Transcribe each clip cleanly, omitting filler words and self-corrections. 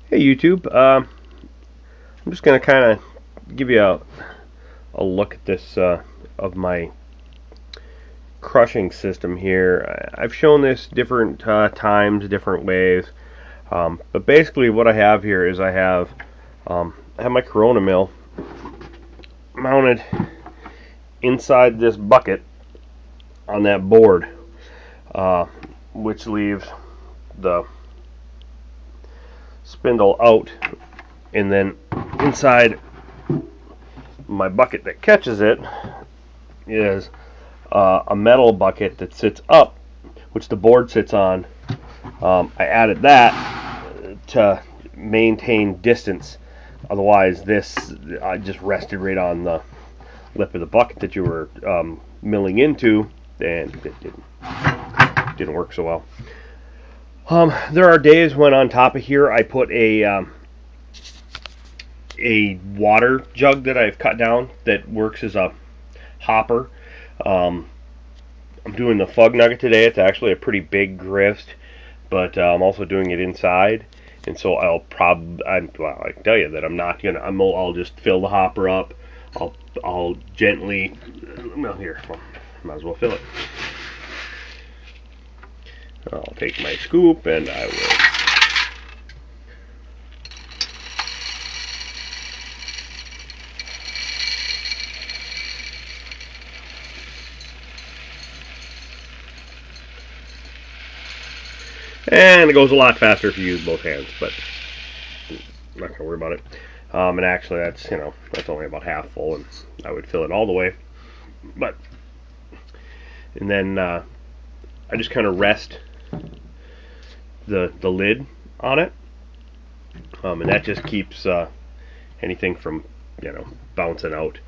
Hey YouTube, I'm just going to kind of give you a look at this of my crushing system here. I've shown this different times, different ways, but basically what I have here is I have my Corona mill mounted inside this bucket on that board, which leaves the spindle out, and then inside my bucket that catches it is a metal bucket that sits up, which the board sits on. I added that to maintain distance, otherwise this I just rested right on the lip of the bucket that you were milling into, and it didn't work so well. There are days when on top of here I put a water jug that I've cut down that works as a hopper. I'm doing the Fuggnugget today. It's actually a pretty big grist, but I'm also doing it inside, and so I can tell you that I'll just fill the hopper up. I'll gently, well, here, might as well fill it. I'll take my scoop and I will and it goes a lot faster if you use both hands, but I'm not gonna worry about it. And actually that's only about half full, and I would fill it all the way. And then I just kind of rest the lid on it, and that just keeps anything from bouncing out,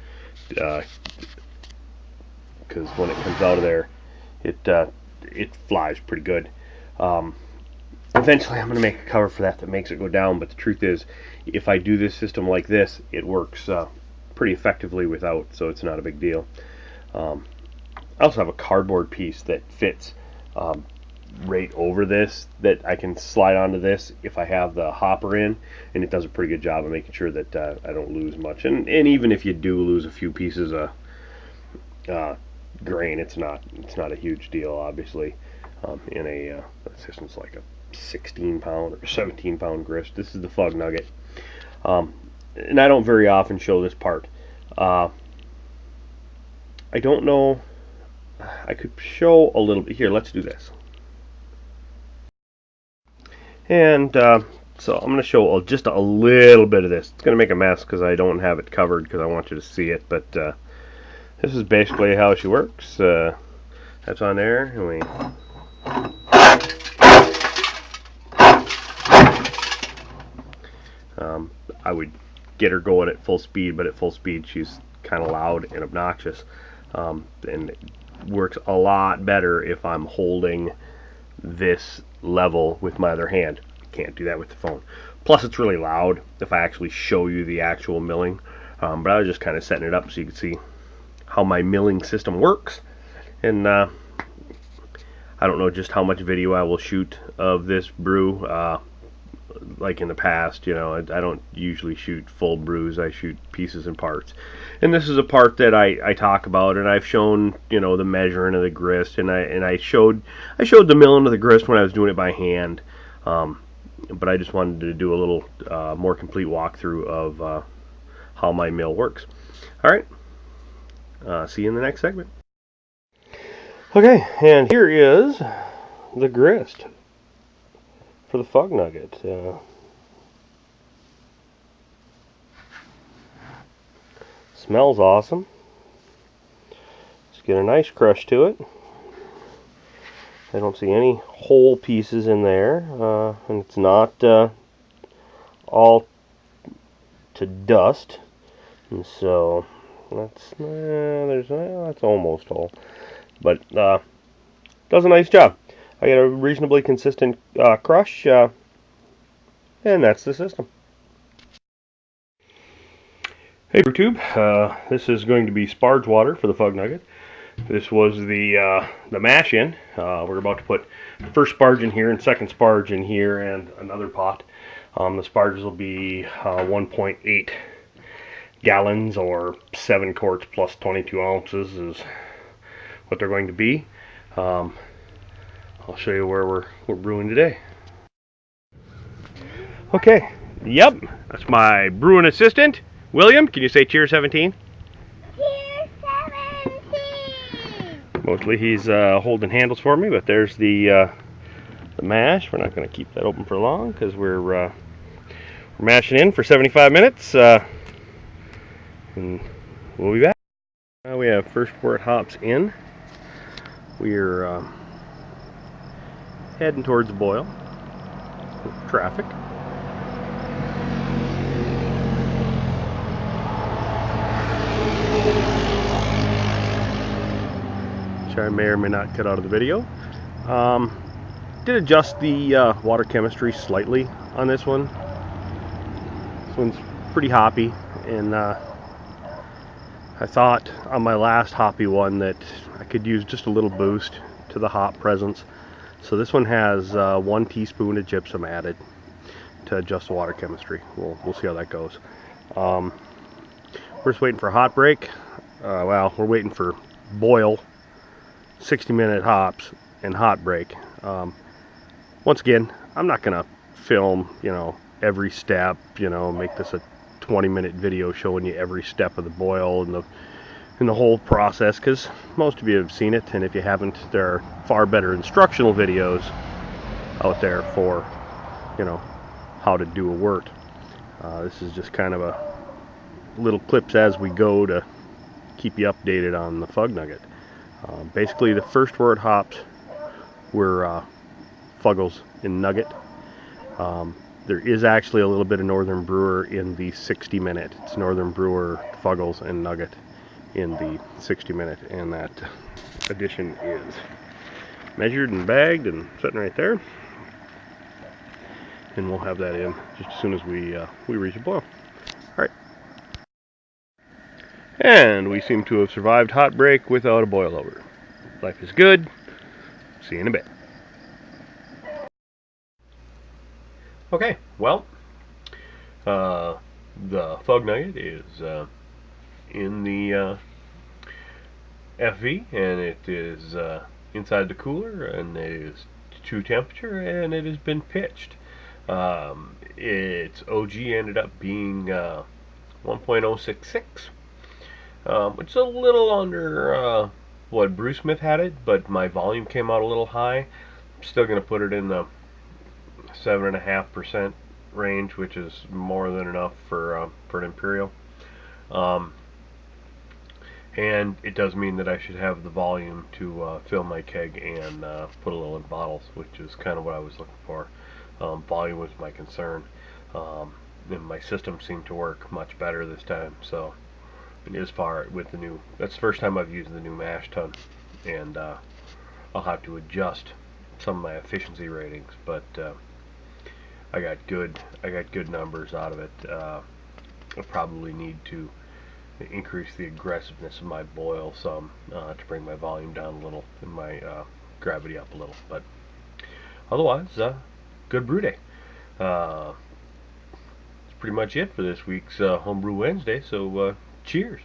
because when it comes out of there it flies pretty good. Eventually I'm going to make a cover for that makes it go down, but the truth is, if I do this system like this, it works pretty effectively without, so it's not a big deal. I also have a cardboard piece that fits right over this that I can slide onto this if I have the hopper in, and it does a pretty good job of making sure that I don't lose much. And even if you do lose a few pieces of grain, it's not a huge deal, obviously. In a system's like a 16-pound or 17-pound grist. This is the Fuggnugget, and I don't very often show this part. I don't know. I could show a little bit here. Let's do this. And so I'm going to show just a little bit of this. It's going to make a mess because I don't have it covered because I want you to see it. But this is basically how she works. That's on there, and we. I would get her going at full speed, but at full speed she's kind of loud and obnoxious, and it works a lot better if I'm holding this level with my other hand. Can't do that with the phone. Plus it's really loud if I actually show you the actual milling, but I was just kind of setting it up so you can see how my milling system works. And I don't know just how much video I will shoot of this brew. Like in the past, I don't usually shoot full brews. I shoot pieces and parts. And this is a part that I talk about, and I've shown the measuring of the grist, and I showed the milling of the grist when I was doing it by hand. But I just wanted to do a little more complete walkthrough of how my mill works. All right. See you in the next segment. Okay, and here is the grist for the Fuggnugget. Smells awesome. Let's get a nice crush to it. I don't see any whole pieces in there, and it's not all to dust. And so that's that's almost all, but does a nice job. I get a reasonably consistent crush, and that's the system. Hey YouTube, this is going to be sparge water for the Fuggnugget. This was the mash in. We're about to put first sparge in here and second sparge in here and another pot. The sparges will be 1.8 gallons or 7 quarts plus 22 ounces is what they're going to be. I'll show you where we're brewing today. Okay, yep, that's my brewing assistant, William. Can you say cheers 17? Cheers 17! Mostly he's holding handles for me, but there's the mash. We're not going to keep that open for long because we're mashing in for 75 minutes. And we'll be back. We have first wort hops in. We're heading towards the boil with traffic. Which I may or may not cut out of the video. Did adjust the water chemistry slightly on this one. This one's pretty hoppy, and I thought on my last hoppy one that I could use just a little boost to the hop presence. So this one has 1 teaspoon of gypsum added to adjust the water chemistry. We'll see how that goes. We're just waiting for hot break. Well, we're waiting for boil, 60-minute hops, and hot break. Once again, I'm not gonna film, every step, make this a 20-minute video showing you every step of the boil and the whole process, because most of you have seen it, and if you haven't, there are far better instructional videos out there for, how to do a wort. This is just kind of a little clips as we go to keep you updated on the Fuggnugget. Basically, the first wort hops were Fuggles in Nugget. There is actually a little bit of Northern Brewer in the 60-minute. It's Northern Brewer, Fuggles, and Nugget in the 60-minute, and that addition is measured and bagged and sitting right there. And we'll have that in just as soon as we reach a boil. All right. And we seem to have survived hot break without a boil over. Life is good. See you in a bit. Okay, well, the Fuggnugget is in the FV, and it is inside the cooler, and it is to temperature, and it has been pitched. Its OG ended up being 1.066, which is a little under what Brew Smith had it, but my volume came out a little high. I'm still going to put it in the 7.5% range, which is more than enough for an Imperial. And it does mean that I should have the volume to fill my keg and put a little in bottles, which is kind of what I was looking for. Volume was my concern, and my system seemed to work much better this time. So, as far with the new, that's the first time I've used the new mash tun, and I'll have to adjust some of my efficiency ratings, but I got good numbers out of it. I probably need to increase the aggressiveness of my boil some to bring my volume down a little and my gravity up a little, but otherwise good brew day. That's pretty much it for this week's Homebrew Wednesday, so cheers.